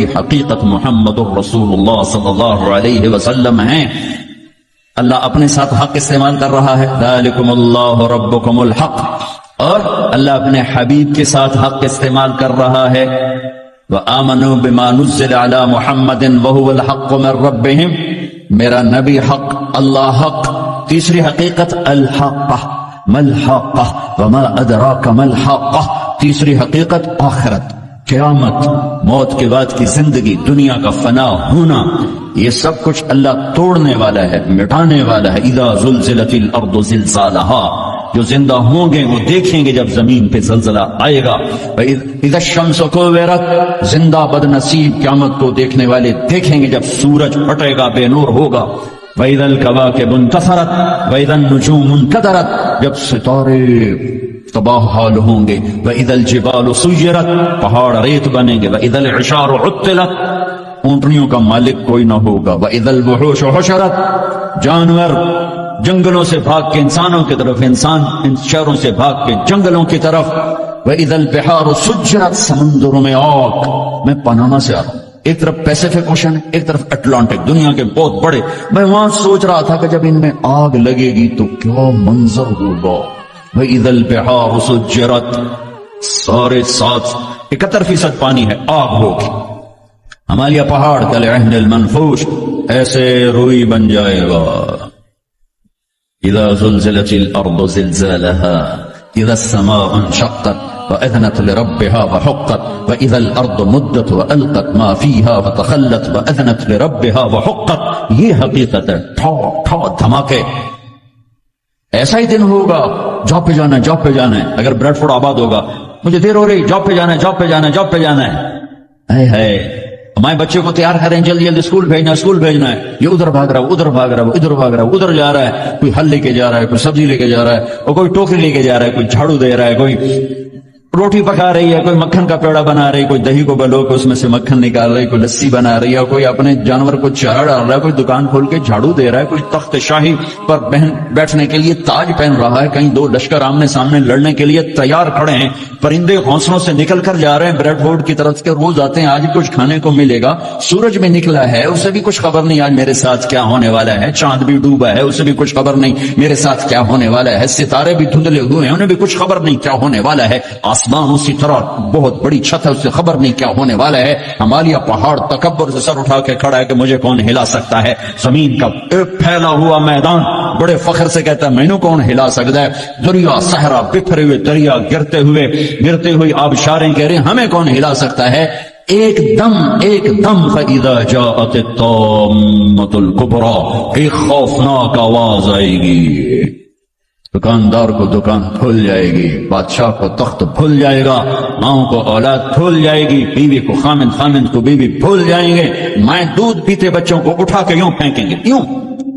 بڑی حقیقت محمد الرسول اللہ صلی اللہ علیہ وسلم ہیں۔ اللہ اپنے ساتھ حق استعمال کر رہا ہے، ذالکم اللہ ربکم الحق، اور اللہ اپنے حبیب کے ساتھ حق استعمال کر رہا ہے، وآمنوا بما نزل علی محمد وہو الحق من ربہم، میرا نبی حق، اللہ حق۔ تیسری حقیقت الحق، ما الحق وما ادراک ما الحق، تیسری حقیقت آخرت، قیامت، موت کے بعد کی زندگی، دنیا کا فنا ہونا، یہ سب کچھ اللہ توڑنے والا ہے، مٹانے والا ہے۔ اذا زلزلت الارض زلزالہا، جو زندہ ہوں گے وہ دیکھیں گے جب زمین پہ زلزلہ آئے گا۔ اذا الشمس کورت، زندہ بد نصیب قیامت کو دیکھنے والے دیکھیں گے جب سورج پھٹے گا، بے نور ہوگا۔ وَإِذَا الْكَوَاكِبُ انتَثَرَتْ وَإِذَا النُّجُومُ انكَدَرَتْ، جب ستارے تباہ حال ہوں گے۔ وَإِذَا الْجِبَالُ سُيِّرَتْ، پہاڑ ریت بنیں گے۔ وَإِذَا الْعِشَارُ عُطِّلَتْ، اونٹنیوں کا مالک کوئی نہ ہوگا۔ وَإِذَا الْوُحُوشُ حُشِرَتْ، جانور جنگلوں سے بھاگ کے انسانوں کی طرف، انسان ان شہروں سے بھاگ کے جنگلوں کی طرف۔ وَإِذَا الْبِحَارُ سُجِّرَتْ، سمندروں میں آگ۔ میں پاناما سے آ رہا ہوں، ایک طرف پیسیفک اوشن ہے، ایک طرف اٹلانٹک، دنیا کے بہت بڑے۔ میں وہاں سوچ رہا تھا کہ جب ان میں آگ لگے گی تو کیا منظر ہوگا۔ وَإِذَا الْبِحَارُ سُجِّرَتْ، سارے 71% پانی ہے، آگ ہوگی۔ ہمالیہ پہاڑ کالعہن المنفوش، ایسے روئی بن جائے گا۔ اذا زلزلت الارض زلزالها اذا السماء انشقت وأذنت لربها وحقت وإذا الأرض مدت وألقت ما فيها فتخلت وأذنت لربها وحقت، یہ حقیقت ہے۔ ٹھو دھماکے، ایسا ہی دن ہوگا۔ جاب پہ جانا ہے، جاب پہ جانا ہے۔ اگر بریڈ فورڈ آباد ہوگا، مجھے دیر ہو رہی، جاب پہ جانا ہے، جاب پہ جانا ہے، جاب پہ جانا ہے۔ ہے ہمارے بچے کو تیار کریں، جلدی جلدی اسکول بھیجنا ہے، اسکول بھیجنا ہے۔ یہ ادھر بھاگ رہا ہے، ادھر بھاگ رہا ہے، ادھر بھاگ رہا ہے، ادھر جا رہا ہے، کوئی پھل لے کے جا رہا ہے، کوئی سبزی لے کے جا رہا ہے، اور کوئی ٹوکری لے کے جا رہا ہے، کوئی جھاڑو دے رہا ہے، کوئی روٹی پکا رہی ہے، کوئی مکھن کا پیڑا بنا رہی ہے، کوئی دہی کو بلو کے اس میں سے مکھن نکال رہی ہے، کوئی لسی بنا رہی ہے، کوئی اپنے جانور کو چارہ ڈال رہا ہے، کوئی دکان کھول کے جھاڑو دے رہا ہے، کوئی تخت شاہی پر بیٹھنے کے لیے تاج پہن رہا ہے، کہیں دو لشکر آمنے سامنے لڑنے کے لیے تیار کھڑے ہیں، پرندے گھونسلوں سے نکل کر جا رہے ہیں بریڈ فورڈ کی طرف کے، روز آتے ہیں، آج کچھ کھانے کو ملے گا۔ سورج بھی نکلا ہے، اسے بھی کچھ خبر نہیں آج میرے ساتھ کیا ہونے والا ہے۔ چاند بھی ڈوبا ہے، اسے بھی کچھ خبر نہیں میرے ساتھ کیا ہونے والا ہے۔ ستارے بھی دھندلے ہوئے ہیں، انہیں بھی کچھ خبر نہیں کیا ہونے والا ہے۔ آسمان اسی طرح بہت بڑی چھت ہے، اس سے خبر نہیں کیا ہونے والا ہے۔ ہمالیہ پہاڑ تکبر سے سر اٹھا کے کھڑا ہے کہ مجھے کون ہلا سکتا ہے۔ زمین کا ایک پھیلا ہوا میدان بڑے فخر سے کہتا ہے مینوں کون ہلا سکتا ہے۔ دریا صحرا بکھرے ہوئے دریا گرتے ہوئے آبشاریں کہہ رہے ہیں ہمیں کون ہلا سکتا ہے۔ ایک دم فَإِذَا جَاءَتِ الطَّامَّةُ الْكُبْرَى، ایک خوفناک آواز آئے گی۔ دکاندار کو دکان کھل جائے گی، بادشاہ کو تخت بھول جائے گا، ماں کو اولاد بھول جائے گی، بیوی کو خامند کو بیوی بھول جائیں گے، مائیں دودھ پیتے بچوں کو اٹھا کے یوں پھینکیں گے، یوں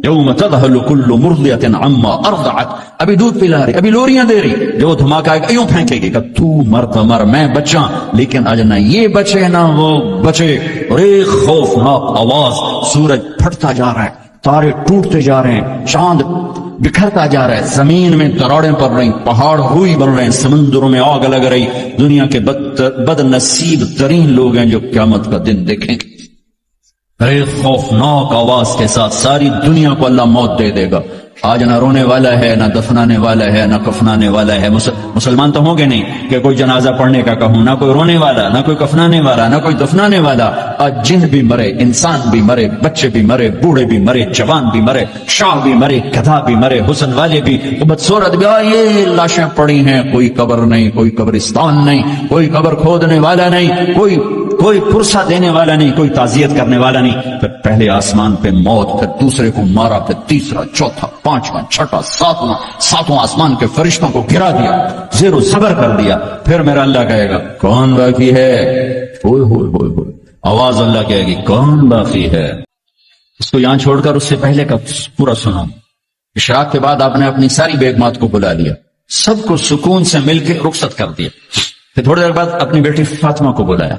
یوم تذہل کل مرضعۃ عما ارضعت، ابھی دودھ پلا رہی، ابھی لوریاں دے رہی، جو دھماکہ آئے گا یوں پھینکے گی کہ تو مر تو مر، میں بچاں، لیکن آج نہ یہ بچے نہ وہ بچے۔ اور ایک خوفناک آواز، سورج پھٹتا جا رہا ہے، تارے ٹوٹتے جا رہے ہیں، چاند بکھرتا جا رہا ہے، زمین میں دراڑیں پڑ رہی، پہاڑ ہوئی بن رہے ہیں، سمندروں میں آگ لگ رہی۔ دنیا کے بد نصیب ترین لوگ ہیں جو قیامت کا دن دیکھیں گے۔ ایک خوفناک آواز کے ساتھ ساری دنیا کو اللہ موت دے دے گا۔ آج نہ رونے والا ہے، نہ دفنانے والا ہے، نہ کفنانے والا ہے۔ مسلمان تو ہوں گے نہیں کہ کوئی جنازہ پڑھنے کا کہوں، نہ کوئی رونے والا، نہ کوئی کفنانے والا، نہ کوئی دفنانے والا۔ آج جن بھی مرے، انسان بھی مرے، بچے بھی مرے، بوڑھے بھی مرے، جوان بھی مرے، شاہ بھی مرے، گدھا بھی مرے، حسن والے بھی، بدصورت بھی۔ یہ لاشیں پڑی ہیں، کوئی قبر نہیں، کوئی قبرستان نہیں، کوئی قبر کھودنے والا نہیں، کوئی پرسہ دینے والا نہیں، کوئی تعزیت کرنے والا نہیں۔ پھر پہلے آسمان پہ موت، پھر دوسرے کو مارا، پھر تیسرا، چوتھا، پانچواں، چھٹا، ساتواں آسمان کے فرشتوں کو گرا دیا، زیر و زبر کر دیا۔ پھر میرا اللہ کہے گا کون باقی ہے؟ ہوئے ہوئے ہوئے ہوئے، آواز اللہ کہے گی کون باقی ہے؟ اس کو یہاں چھوڑ کر اس سے پہلے کا پورا سنا۔ اشراق کے بعد آپ نے اپنی ساری بیگمات کو بلا لیا، سب کو سکون سے مل کے رخصت کر دیا۔ پھر تھوڑی دیر بعد اپنی بیٹی فاطمہ کو بلایا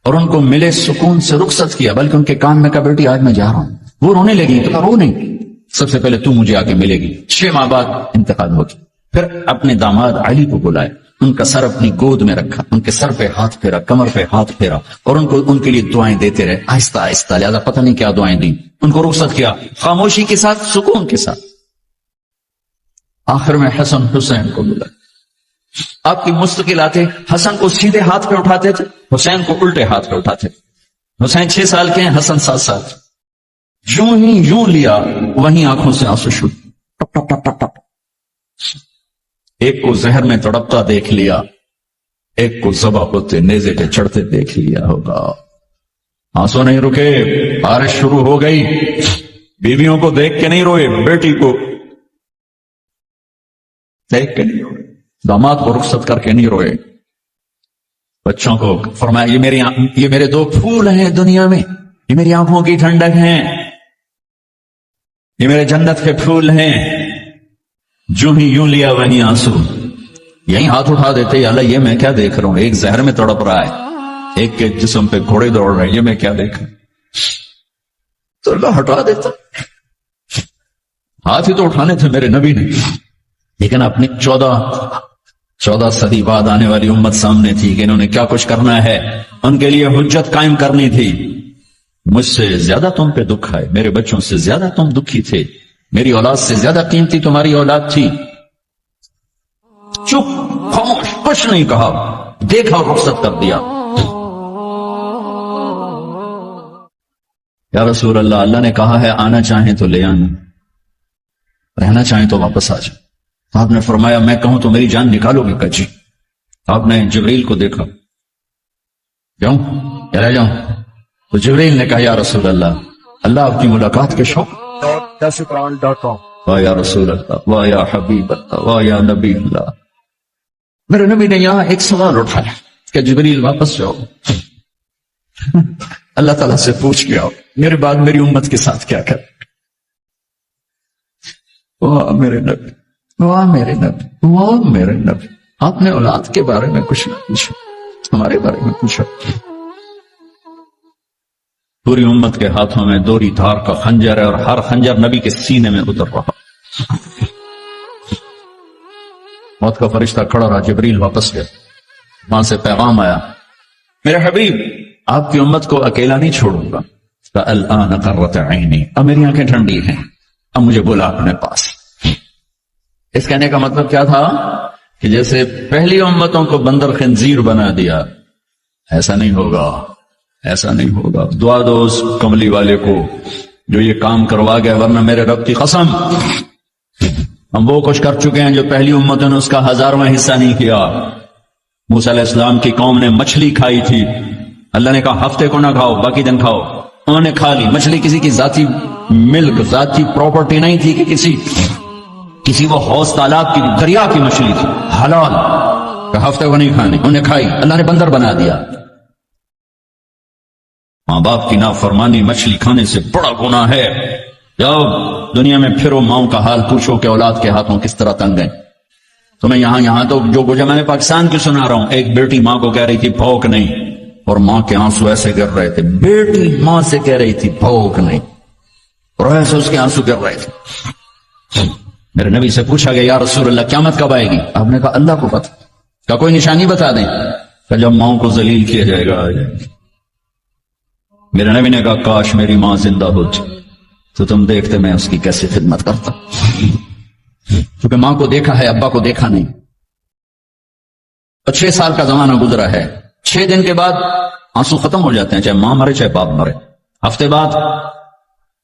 اور ان کو ملے سکون سے رخصت کیا، بلکہ ان کے کان میں کہا بیٹی آج میں جا رہا ہوں۔ وہ رونے لگی تو کہا رو نہیں، سب سے پہلے تو مجھے آ کے ملے گی۔ 6 ماہ بعد انتقال ہوگی۔ پھر اپنے داماد علی کو بلائے ان کا سر اپنی گود میں رکھا، ان کے سر پہ ہاتھ پھیرا، کمر پہ ہاتھ پھیرا، اور ان کے لیے دعائیں دیتے رہے آہستہ آہستہ، لہذا پتہ نہیں کیا دعائیں دیں، ان کو رخصت کیا خاموشی کے ساتھ، سکون کے ساتھ۔ آخر میں حسن حسین کو بلا، آپ کی مستقل آتے، حسن کو سیدھے ہاتھ پہ اٹھاتے تھے، حسین کو الٹے ہاتھ پہ اٹھاتے تھے۔ حسین 6 سال کے ہیں، حسن 7 سال، یوں ہی یوں لیا، وہیں آنکھوں سے آنسو شروع، ٹپ ٹپ ٹپ ٹپ ٹپ۔ ایک کو زہر میں تڑپتا دیکھ لیا، ایک کو ذبح ہوتے نیزے پہ چڑھتے دیکھ لیا ہوگا۔ آنسو نہیں رکے، بارش شروع ہو گئی، بیویوں کو دیکھ کے نہیں روئے، بیٹی کو دیکھ کے نہیں روئے، داماد کو رخصت کر کے نہیں روئے، بچوں کو فرمایا یہ میرے 2 پھول ہیں دنیا میں، یہ میری آنکھوں کی ٹھنڈک ہیں، یہ میرے جنت کے پھول ہیں۔ جو ہی یوں لیا وہیں آنسو، یہیں ہاتھ اٹھا دیتے، یا اللہ یہ میں کیا دیکھ رہا ہوں، ایک زہر میں تڑپ رہا ہے، ایک کے جسم پہ گھوڑے دوڑ رہے ہیں، یہ میں کیا دیکھ رہا ہوں، تو اللہ ہٹا دیتا۔ ہاتھ ہی تو اٹھانے تھے میرے نبی نے، لیکن اپنی 14 صدی بعد آنے والی امت سامنے تھی کہ انہوں نے کیا کچھ کرنا ہے، ان کے لیے حجت قائم کرنی تھی۔ مجھ سے زیادہ تم پہ دکھ ہے، میرے بچوں سے زیادہ تم دکھی تھے، میری اولاد سے زیادہ قیمتی تمہاری اولاد تھی۔ چپ، خاموش، کچھ نہیں کہا، دیکھا اور رخصت کر دیا۔ یا رسول اللہ، اللہ نے کہا ہے آنا چاہیں تو لے آنا، رہنا چاہیں تو واپس آ جائیں۔ آپ نے فرمایا میں کہوں تو میری جان نکالو گے؟ کہا جی۔ آپ نے جبریل کو دیکھا، جاؤں یا رہ جاؤں؟ تو جبریل نے کہا یا رسول اللہ، اللہ آپ کی ملاقات کے شوق۔ واہ یا رسول اللہ، واہ یا حبیب اللہ، واہ یا نبی اللہ۔ میرے نبی نے یہاں ایک سوال اٹھایا کہ جبریل واپس جاؤ، اللہ تعالیٰ سے پوچھ کے آؤ میرے بعد میری امت کے ساتھ کیا کر۔ واہ میرے نبی، واہ میرے نبی، واہ میرے نبی، آپ نے اولاد کے بارے میں کچھ نہ پوچھا، ہمارے بارے میں پوچھا۔ پوری امت کے ہاتھوں میں دوری دھار کا خنجر ہے، اور ہر خنجر نبی کے سینے میں اتر رہا۔ موت کا فرشتہ کھڑا رہا، جبریل واپس گیا، وہاں سے پیغام آیا میرے حبیب آپ کی امت کو اکیلا نہیں چھوڑوں گا۔ الآن قرۃ عینی، اب میری آنکھیں ٹھنڈی ہیں، اب مجھے بولا اپنے پاس۔ اس کہنے کا مطلب کیا تھا کہ جیسے پہلی امتوں کو بندر خنزیر بنا دیا، ایسا نہیں ہوگا، ایسا نہیں ہوگا۔ دعا دو اس کملی والے کو جو یہ کام کروا گیا، ورنہ میرے رب کی قسم ہم وہ کچھ کر چکے ہیں جو پہلی امتوں نے اس کا 1000واں حصہ نہیں کیا۔ موسیٰ علیہ السلام کی قوم نے مچھلی کھائی تھی، اللہ نے کہا ہفتے کو نہ کھاؤ، باقی دن کھاؤ، انہوں نے کھا لی۔ مچھلی کسی کی ذاتی ملک، ذاتی پراپرٹی نہیں تھی کہ کسی وہ حوض تالاب کی، دریا کی مچھلی تھی، حلال، کہ ہفتے کو نہیں کھانی، انہیں کھائی، اللہ نے بندر بنا دیا۔ ماں باپ کی نافرمانی مچھلی کھانے سے بڑا گناہ ہے۔ جاؤ دنیا میں پھرو، ماؤں کا حال پوچھو کہ اولاد کے ہاتھوں کس طرح تنگ ہیں۔ تو میں یہاں تو جو میں پاکستان کی سنا رہا ہوں، ایک بیٹی ماں کو کہہ رہی تھی بھوک نہیں، اور ماں کے آنسو ایسے گر رہے تھے۔ بیٹی ماں سے کہہ رہی تھی بھوک نہیں، اور ایسے اس کے آنسو گر رہے تھے۔ میرے نبی سے پوچھا گیا یا رسول اللہ قیامت کب آئے گی؟ آپ نے کہا اللہ کو پتہ، کہا کوئی نشانی بتا دیں؟ کہ جب ماؤں کو ذلیل کیا جائے گا آ جائے گی۔ میرے نبی نے کہا کاش میری ماں زندہ ہوتی تو تم دیکھتے میں اس کی کیسے خدمت کرتا، کیونکہ ماں کو دیکھا ہے، ابا کو دیکھا نہیں۔ اور 6 سال کا زمانہ گزرا ہے، 6 دن کے بعد آنسو ختم ہو جاتے ہیں، چاہے ماں مرے چاہے باپ مرے۔ ہفتے بعد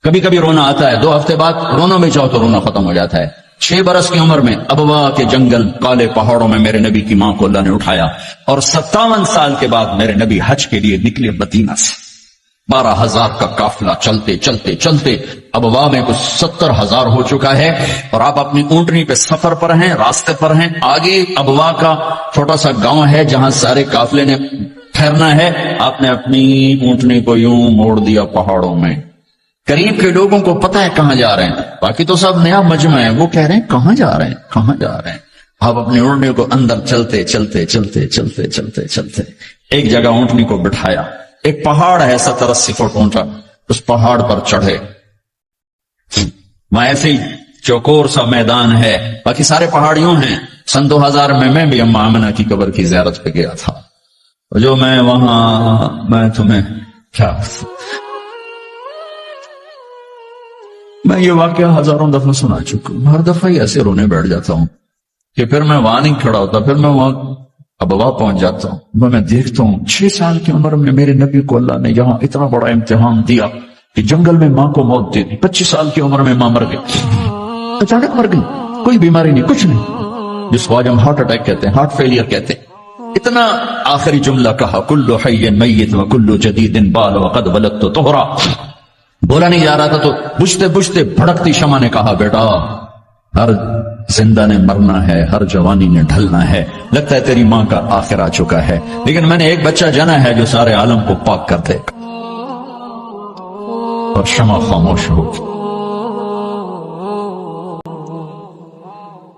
کبھی کبھی رونا آتا ہے، 2 ہفتے بعد رونا بھی چاہو تو رونا ختم ہو جاتا ہے۔ 6 برس کی عمر میں ابوا کے جنگل کالے پہاڑوں میں میرے نبی کی ماں کو اللہ نے اٹھایا، اور 57 سال کے بعد میرے نبی حج کے لیے نکلے مدینہ سے۔ 12,000 کا قافلہ چلتے چلتے چلتے ابوا میں کچھ 70,000 ہو چکا ہے، اور آپ اپنی اونٹنی پہ سفر پر ہیں، راستے پر ہیں۔ آگے ابوا کا چھوٹا سا گاؤں ہے جہاں سارے قافلے نے ٹھہرنا ہے، آپ نے اپنی اونٹنی کو یوں موڑ دیا پہاڑوں میں۔ قریب کے لوگوں کو پتہ ہے کہاں جا رہے ہیں، باقی تو سب نیا مجمع ہے، وہ کہہ رہے ہیں کہاں جا رہے ہیں، کہاں جا رہے ہیں۔ آپ اپنی اونٹنی کو اندر چلتے چلتے چلتے چلتے چلتے چلتے ایک جگہ اونٹنی کو بٹھایا، ایک پہاڑ ہے 70-80 فٹ اونچا، اس پہاڑ پر چڑھے۔ وہاں ایسے ہی چوکور سا میدان ہے، باقی سارے پہاڑ یوں ہیں، سن 2000 میں بھی اما آمنہ کی قبر کی زیارت پہ گیا تھا. جو میں وہاں میں تمہیں کیا میں یہ واقعہ ہزاروں دفعہ سنا چکا ہوں. ہر دفعہ ہی ایسے رونے بیٹھ جاتا ہوں کہ پھر میں وہاں نہیں کھڑا ہوتا, پھر میں وہاں ابوا پہنچ جاتا ہوں. میں دیکھتا ہوں 6 سال کی عمر میں میرے نبی کو اللہ نے یہاں اتنا بڑا امتحان دیا کہ جنگل میں ماں کو موت دے دی. 25 سال کی عمر میں ماں مر گئی, اچانک مر گئی, کوئی بیماری نہیں, کچھ نہیں, جس کو آج ہم ہارٹ اٹیک کہتے ہیں, ہارٹ فیلئر کہتے ہیں. اتنا آخری جملہ کہا, کل حی میت وکل جدید بال وقد ولدت طہرا. بولا نہیں جا رہا تھا تو بجھتے بجھتے بھڑکتی شمع نے کہا, بیٹا ہر زندہ نے مرنا ہے, ہر جوانی نے ڈھلنا ہے, لگتا ہے تیری ماں کا آخر آ چکا ہے, لیکن میں نے ایک بچہ جنا ہے جو سارے عالم کو پاک کر دے. اور شمع خاموش ہو.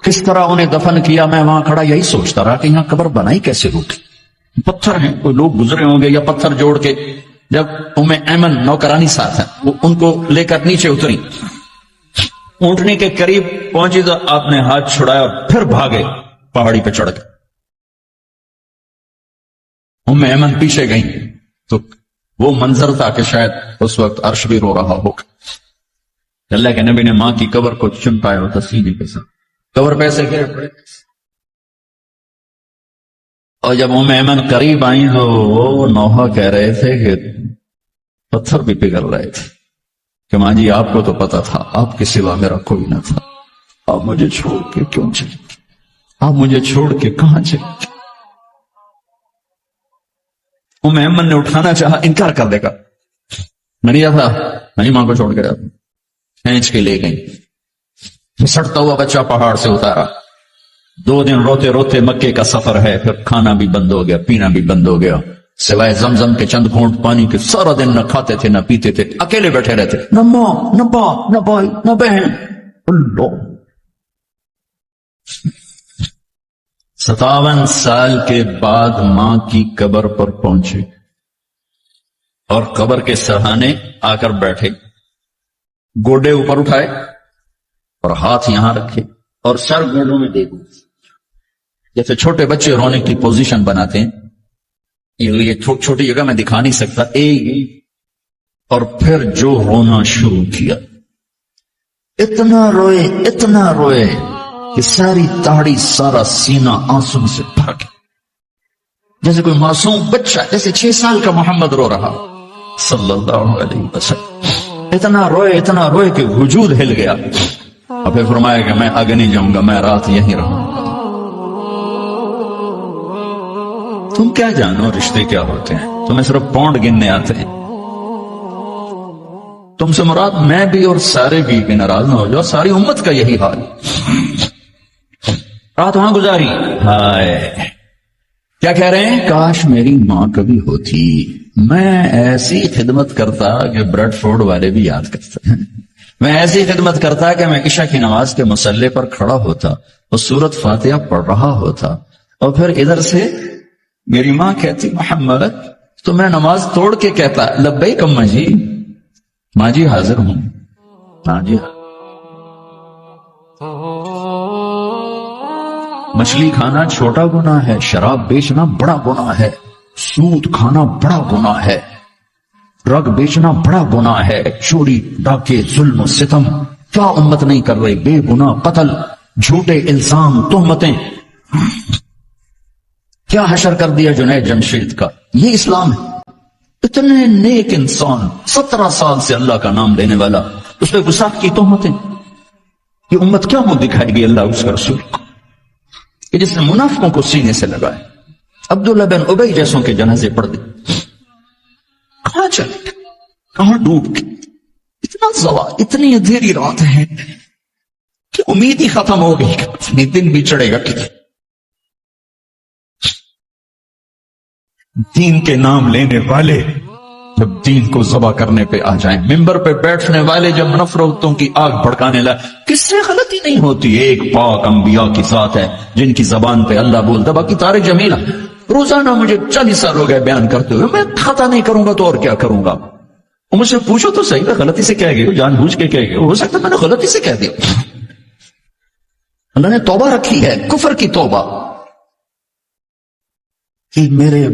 کس طرح انہیں دفن کیا, میں وہاں کھڑا یہی سوچتا رہا کہ یہاں قبر بنائی کیسے ہوگی. پتھر ہیں, کوئی لوگ گزرے ہوں گے یا پتھر جوڑ کے. جب ایمن نوکرانی ساتھ ہیں, وہ ان کو لے کر نیچے اتری, اونٹنے کے قریب پہنچی تو آپ نے ہاتھ چھڑایا اور پھر بھاگے, پہاڑی پہ چڑھ گئے. ایمن پیچھے گئیں تو وہ منظر تھا کہ شاید اس وقت عرش بھی رو رہا ہوگا. اللہ کے نبی نے ماں کی قبر کو چمٹایا ہوتا سینے کے ساتھ, قبر پیسے گر پڑے. اور جب ایمن قریب آئی تو وہ نوحہ کہہ رہے تھے کہ پتھر بھی پگھل رہے تھے کہ ماں جی آپ کو تو پتا تھا آپ کے سوا میرا کوئی نہ تھا, آپ مجھے چھوڑ کے کیوں چلے گئے, آپ مجھے چھوڑ کے کہاں چلے گئے. ایمن نے اٹھانا چاہا, انکار کر دے گا, نہیں تھا, نہیں ماں کو چھوڑ کے کھینچ کے لے گئی. پھسٹتا ہوا بچہ پہاڑ سے اتارا. 2 دن روتے روتے مکے کا سفر ہے, پھر کھانا بھی بند ہو گیا, پینا بھی بند ہو گیا, سوائے زمزم کے چند گھونٹ پانی کے سارا دن نہ کھاتے تھے نہ پیتے تھے, اکیلے بیٹھے رہتے, نہ ماں نہ باپ نہ بھائی نہ بہن. اللہ 57 سال کے بعد ماں کی قبر پر پہنچے اور قبر کے سرہانے آ کر بیٹھے, گوڈے اوپر اٹھائے اور ہاتھ یہاں رکھے اور سر گوڈوں میں دے دی, جیسے چھوٹے بچے رونے کی پوزیشن بناتے ہیں. یہ چھوٹی جگہ میں دکھا نہیں سکتا. اور پھر جو رونا شروع کیا, اتنا روئے کہ ساری تاڑی سارا سینہ آنسو سے بھر گیا, جیسے کوئی معصوم بچہ, جیسے 6 سال کا محمد رو رہا صلی اللہ علیہ وسلم. اتنا روئے کہ وجود ہل گیا. اور پھر فرمایا کہ میں آگے نہیں جاؤں گا, میں رات یہیں رہوں گا. تم کیا جانو رشتے کیا ہوتے ہیں, تمہیں صرف پاؤنڈ گننے آتے ہیں. تم سے مراد میں بھی اور سارے بھی ناراض نہ ہو جاؤ, ساری امت کا یہی حال. رات وہاں گزاری, ہائے کیا کہہ رہے ہیں, کاش میری ماں کبھی ہوتی, میں ایسی خدمت کرتا کہ بریڈ فورڈ والے بھی یاد کرتے ہیں. میں ایسی خدمت کرتا کہ میں عشاء کی نماز کے مصلے پر کھڑا ہوتا اور سورت فاتحہ پڑھ رہا ہوتا, اور پھر ادھر سے میری ماں کہتی محمد, تو میں نماز توڑ کے کہتا لبیک اماں جی, ماں جی حاضر ہوں, ماں جی. مچھلی کھانا چھوٹا گناہ ہے, شراب بیچنا بڑا گناہ ہے, سود کھانا بڑا گناہ ہے, ڈرگ بیچنا بڑا گناہ ہے, چوری ڈاکے ظلم و ستم کیا امت نہیں کر رہی, بے گناہ قتل, جھوٹے الزام تہمتیں, کیا حشر کر دیا جنید جمشید کا. یہ اسلام ہے. اتنے نیک انسان, 17 سال سے اللہ کا نام لینے والا, اس پہ گستاخ کی تہمتیں. یہ امت کیا منہ دکھائے گی اللہ اس کا رسول کو, کہ جس نے منافقوں کو سینے سے لگائے, عبداللہ بن ابی جیسوں کے جنازے پڑھ دے. کہاں چلے گئے, کہاں ڈوب گئے. اتنا زوال, اتنی اندھیری رات ہے کہ امید ہی ختم ہو گئی کہ اتنی دن بھی چڑھے گا. دین کے نام لینے والے جب دین کو ذبح کرنے پہ آ جائیں, ممبر پہ بیٹھنے والے جب نفرتوں کی آگ بھڑکانے لائے, کس سے غلطی نہیں ہوتی. ایک پاک انبیاء کی ذات ہے جن کی زبان پہ اللہ بولتا. باقی طارق جمیلہ روزانہ مجھے 40 سال ہو گئے بیان کرتے ہوئے, میں خطا نہیں کروں گا تو اور کیا کروں گا. مجھ سے پوچھو تو صحیح, میں غلطی سے کہہ گئی, جان بوجھ کے کہہ گئی, ہو سکتا میں نے غلطی سے کہہ دیا. اللہ نے توبہ رکھی ہے، کفر کی توبہ، کہ میرے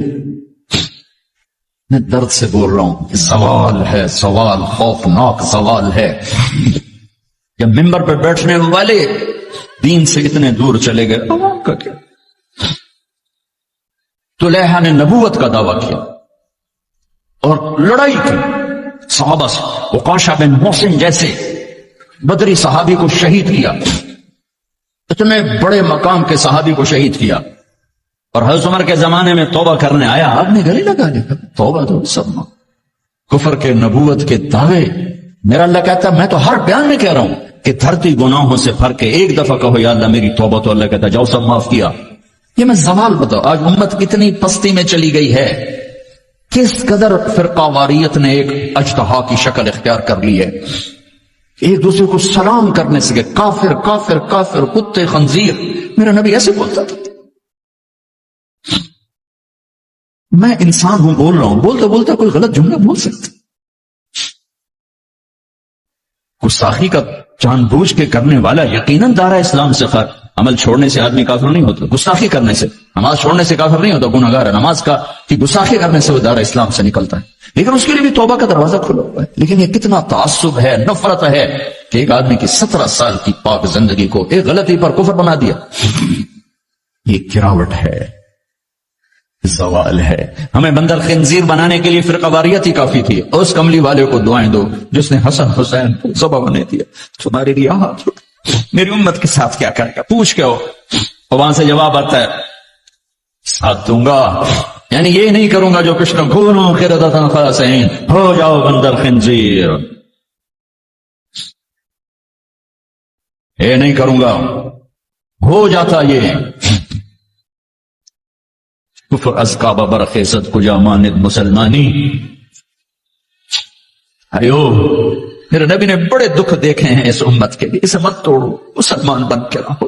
میں درد سے بول رہا ہوں، سوال ہے، سوال خوفناک سوال ہے. جب ممبر پہ بیٹھنے والے دین سے اتنے دور چلے گئے، عوام کا کیا؟ طلحہ نے نبوت کا دعویٰ کیا اور لڑائی کی صحابہ سے. عکاشہ بن محسن جیسے بدری صحابی کو شہید کیا، اتنے بڑے مقام کے صحابی کو شہید کیا. اور حضرت عمر کے زمانے میں توبہ کرنے آیا، آپ نے گلے لگا لیا توبہ تو سب کفر کے نبوت کے دعوے. میرا اللہ کہتا ہے میں تو ہر بیان میں کہہ رہا ہوں کہ دھرتی گناہوں سے بھر کے ایک دفعہ کہو یا اللہ میری توبہ، تو اللہ کہتا ہے جاؤ سب معاف کیا. یہ میں زوال بتاؤ آج امت کتنی پستی میں چلی گئی ہے، کس قدر فرقہ واریت نے ایک اجتہا کی شکل اختیار کر لی ہے. ایک دوسرے کو سلام کرنے سے کافر کافر کافر، کتے خنزیر. میرا نبی ایسے بولتا تھا. میں انسان ہوں، بول رہا ہوں، بولتے بولتے کوئی غلط جملہ بول سکتا. گستاخی کا جان بوجھ کے کرنے والا یقیناً دارہ اسلام سے خارج. عمل چھوڑنے سے آدمی کافر نہیں ہوتا، گستاخی کرنے سے، نماز چھوڑنے سے کافر نہیں ہوتا، گناہگار ہے. نماز کا کی گستاخی کرنے سے وہ دارہ اسلام سے نکلتا ہے، لیکن اس کے لیے بھی توبہ کا دروازہ کھلا ہوا ہے. لیکن یہ کتنا تعصب ہے، نفرت ہے کہ ایک آدمی کی 17 سال کی پاک زندگی کو ایک غلطی پر کفر بنا دیا. یہ گراوٹ ہے، زوال ہے. ہمیں بندر خنزیر بنانے کے لیے فرقہ واریت ہی کافی تھی. اس کملی والے کو دعائیں دو جس نے حسن حسین کو ذبح بنا دیا، تمہارے لیے ہاتھ اٹھ. میری امت کے ساتھ کیا کرے گا؟ پوچھ کے ہو. اور وہاں سے جواب آتا ہے ساتھ دوں گا، یعنی یہ نہیں کروں گا جو کچھ نہ کونوا قردۃ خاسئین، ہو جاؤ بندر خنزیر. یہ نہیں کروں گا، ہو جاتا یہ کفر از کعبہ برخیزت کجا ماند مسلمانی. ایو میرے نبی نے بڑے دکھ دیکھے ہیں اس امت کے لیے. اسے مت توڑو، مسلمان بن کے رہو،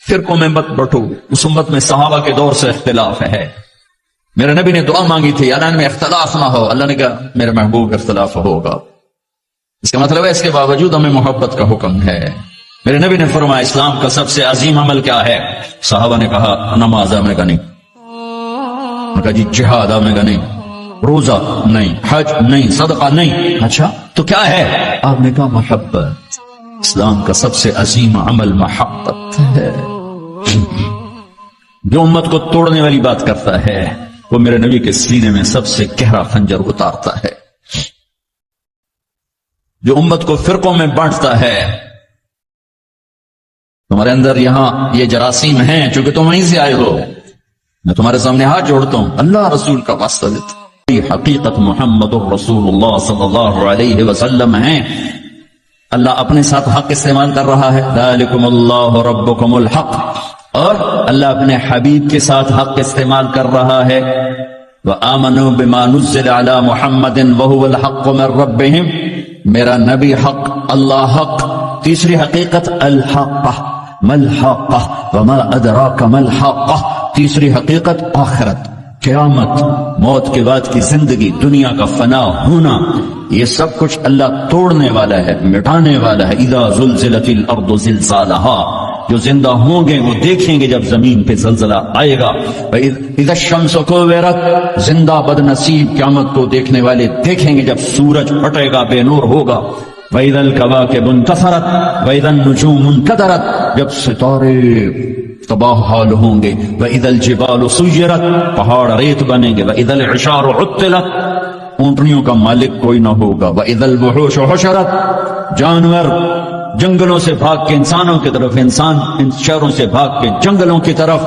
فرقوں میں مت بٹو. اس امت میں صحابہ کے دور سے اختلاف ہے. میرے نبی نے دعا مانگی تھی اللہ میں اختلاف نہ ہو. اللہ نے کہا میرے محبوب اختلاف ہوگا. اس کا مطلب ہے اس کے باوجود ہمیں محبت کا حکم ہے. میرے نبی نے فرمایا اسلام کا سب سے عظیم عمل کیا ہے؟ صحابہ نے کہا نماز. آپ نے کہا نہیں. کہا جی جہاد. آپ نے کہا نہیں. روزہ نہیں. حج نہیں. صدقہ نہیں. اچھا تو کیا ہے؟ آپ نے کہا محبت. اسلام کا سب سے عظیم عمل محبت ہے. جو امت کو توڑنے والی بات کرتا ہے وہ میرے نبی کے سینے میں سب سے گہرا خنجر اتارتا ہے. جو امت کو فرقوں میں بانٹتا ہے، تمہارے اندر یہاں یہ جراثیم ہیں چونکہ تم وہیں سے آئے ہو. میں تمہارے سامنے ہاتھ جوڑتا ہوں، اللہ رسول کا واسطہ دیتا. حقیقت محمد رسول اللہ صلی اللہ علیہ وسلم ہے. اللہ اپنے ساتھ حق استعمال کر رہا ہے، ذالکم اللہ ربکم الحق، اور اللہ اپنے حبیب کے ساتھ حق استعمال کر رہا ہے. وآمنوا بما نزل علی محمد وهو الحق من ربهم، میرا نبی حق، اللہ حق. تیسری حقیقت الحق، ما الحق وما ادراک ما الحق. تیسری حقیقت آخرت، قیامت، موت کے بعد کی زندگی، دنیا کا فنا ہونا. یہ سب کچھ اللہ توڑنے والا ہے، مٹانے والا ہے. اذا زلزلت الارض زلزالها، جو زندہ ہوں گے وہ دیکھیں گے جب زمین پہ زلزلہ آئے گا. اذا الشمس كورت، زندہ بد نصیب قیامت کو دیکھنے والے دیکھیں گے جب سورج پھٹے گا، بے نور ہوگا. وَإِذَا الْكَوَاكِبُ انْتَثَرَتْ وَإِذَا النُّجُومُ انْكَدَرَتْ، جب ستارے تباہ حال ہوں گے. وَإِذَا الْجِبَالُ سُيِّرَتْ، پہاڑ ریت بنیں گے. وَإِذَا الْعِشَارُ عُطِّلَتْ، اونٹنیوں کا مالک کوئی نہ ہوگا. وَإِذَا الْوُحُوشُ حُشِرَتْ، جانور جنگلوں سے بھاگ کے انسانوں کی طرف، انسان ان شہروں سے بھاگ کے جنگلوں کی طرف.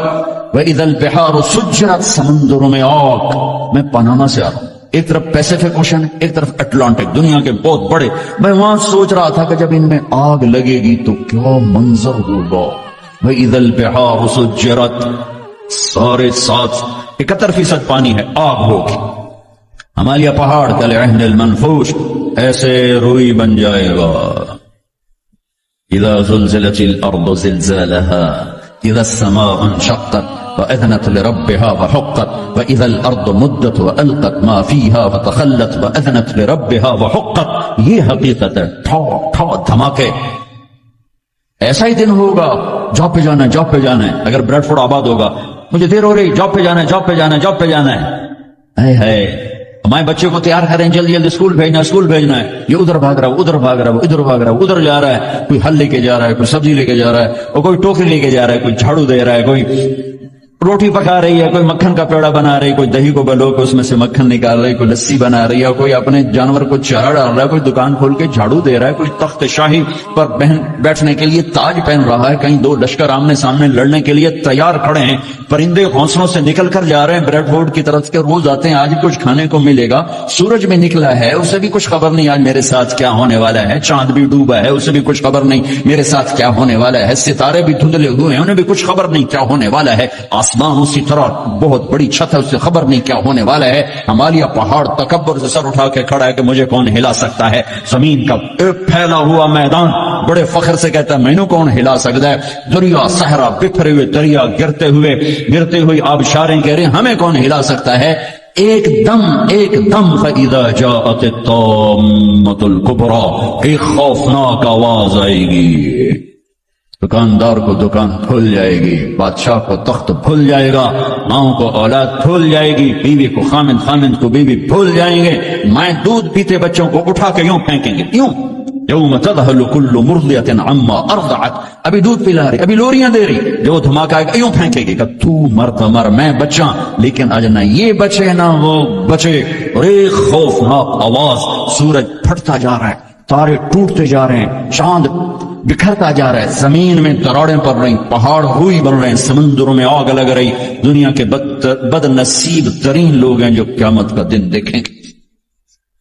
وَإِذَا الْبِحَارُ سُجِّرَتْ، سمندروں میں آگ. میں پاناما سے آ رہا ہوں، ایک طرف پیسیفک اوشن، ایک طرف اٹلانٹک، دنیا کے بہت بڑے. میں وہاں سوچ رہا تھا کہ جب ان میں آگ لگے گی تو کیا منظر ہوگا. وَإِذَا الْبِحَارُ سُجِّرَتْ، سارے 71% پانی ہے، آگ ہوگی. ہمالیہ پہاڑ کالعہن المنفوش، ایسے روئی بن جائے گا. اذا زلزلت الارض زلزالها اذا السماء انشقت واذنت لربها وحقت واذا الارض مدت والقت ما فيها وتخلت واذنت لربها وحقت. یہ حقیقت ہے. ٹھو ٹھو دھماکے، ایسا ہی دن ہوگا جاب پہ جانا ہے، جاب پہ جانا ہے. اگر بریڈ فورڈ آباد ہوگا مجھے دیر ہو رہی، جاب پہ جانا ہے، جاب پہ جانا ہے، جاب پہ جانا ہے. ہمارے بچے کو تیار کریں، جلدی جلدی اسکول بھیجنا ہے، اسکول بھیجنا ہے. یہ ادھر بھاگ رہا ہے، ادھر بھاگ رہا ہے، ادھر بھاگ رہا ہے، ادھر جا رہا ہے. کوئی پھل لے کے جا رہا ہے، کوئی سبزی لے کے جا رہا ہے، اور کوئی ٹوکری لے کے جا رہا ہے، کوئی جھاڑو دے رہا ہے، کوئی روٹی پکا رہی ہے، کوئی مکھن کا پیڑا بنا رہی ہے، کوئی دہی کو بلو کے اس میں سے مکھن نکال رہی ہے، کوئی لسی بنا رہی ہے، کوئی اپنے جانور کو چارہ ڈال رہا ہے، کوئی دکان کھول کے جھاڑو دے رہا ہے، کوئی تخت شاہی پر بیٹھنے کے لیے تاج پہن رہا ہے. کہیں دو لشکر آمنے سامنے لڑنے کے لیے تیار کھڑے ہیں. پرندے گھونسلوں سے نکل کر جا رہے ہیں بریڈ فورڈ کی طرف کے، روز آتے ہیں، آج کچھ کھانے کو ملے گا. سورج بھی نکلا ہے، اسے بھی کچھ خبر نہیں آج میرے ساتھ کیا ہونے والا ہے. چاند بھی ڈوبا ہے، اسے بھی کچھ خبر نہیں میرے ساتھ کیا ہونے والا ہے. ستارے بھی دھندلے ہوئے ہیں، انہیں بھی کچھ خبر نہیں کیا ہونے والا ہے. آسمان اسی طرح بہت بڑی چھت ہے، اسے خبر نہیں کیا ہونے والا ہے. ہمالیہ پہاڑ تکبر سے سر اٹھا کے کھڑا ہے کہ مجھے کون ہلا سکتا ہے. زمین کا ایک پھیلا ہوا میدان بڑے فخر سے کہتا ہے مینوں کون ہلا سکتا ہے. دریا صحرا بکھرے ہوئے دریا، گرتے ہوئے آبشاریں کہہ رہے ہیں ہمیں کون ہلا سکتا ہے. ایک دم فَإِذَا جَاءَتِ الطَّامَّةُ الْكُبْرَى، ایک خوفناک آواز آئے گی. دکاندار کو دکان بھول جائے گی، بادشاہ کو تخت بھول جائے گا، ماں کو اولاد بھول جائے گی، بیوی کو خامند کو بیوی بھول جائیں گے. مائیں دودھ پیتے بچوں کو اٹھا کے یوں پھینکیں گے، یوں. یوم تذہل کل مرضعۃ عما ارضعت، ابھی دودھ پلا رہی، ابھی لوریاں دے رہی، جو دھماکہ آئے گا یوں پھینکے گی کہ تو مر میں بچاں. لیکن آج نہ یہ بچے نہ وہ بچے. اور ایک خوفناک آواز، سورج پھٹتا جا رہا ہے، تارے ٹوٹتے جا رہے ہیں، چاند بکھرتا جا رہا ہے، زمین میں دراڑیں پڑ رہی، پہاڑ ہوئی بن رہے ہیں، سمندروں میں آگ لگ رہی. دنیا کے بد نصیب ترین لوگ ہیں جو قیامت کا دن دیکھیں گے.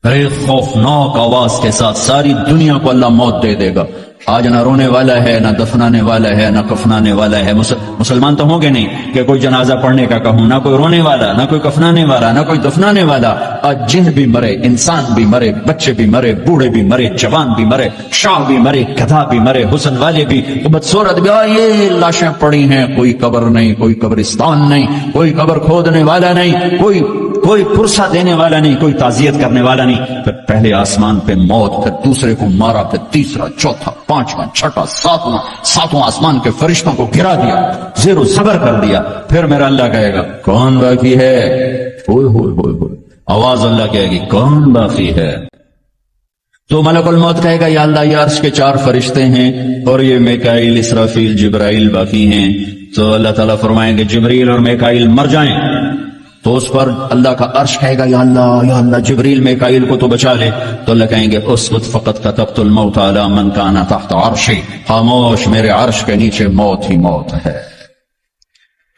ایک خوفناک آواز کے ساتھ ساری دنیا کو اللہ موت دے دے گا. آج نہ رونے والا ہے، نہ دفنانے والا ہے، نہ کفنانے والا ہے. مسلمان تو ہوں گے نہیں کہ کوئی جنازہ پڑھنے کا کہوں، نہ کوئی رونے والا، نہ کوئی کفنانے والا، نہ کوئی دفنانے والا. آج جن بھی مرے، انسان بھی مرے، بچے بھی مرے، بوڑھے بھی مرے، جوان بھی مرے، شاہ بھی مرے، گدھا بھی مرے، حسن والے بھی، بدصورت بھی. یہ لاشیں پڑی ہیں، کوئی قبر نہیں، کوئی قبرستان نہیں، کوئی قبر کھودنے والا نہیں، کوئی پرسہ دینے والا نہیں، کوئی تعزیت کرنے والا نہیں. پھر پہلے آسمان پہ موت، پھر دوسرے کو مارا، پھر تیسرا، چوتھا، پانچواں، چھٹا، ساتواں آسمان کے فرشتوں کو گرا دیا، زیر و زبر کر دیا. پھر میرا اللہ کہے گا کون باقی ہے؟ ہوئے ہوئے ہوئے ہوئے، آواز اللہ کہے گی کون باقی ہے؟ تو ملک الموت کہے گا یا اللہ یہ عرش کے 4 فرشتے ہیں اور یہ میکائیل، اسرافیل، جبرائیل باقی ہیں. تو اللہ تعالیٰ فرمائیں گے جبریل اور میکائیل مر جائیں. تو اس پر اللہ کا عرش کہے گا یا اللہ جبریل میکائیل کو تو بچا لے. تو اللہ کہیں گے اسکت فقط کتبت الموت علی من کان تحت عرشی، خاموش، میرے عرش کے نیچے موت ہی موت ہے.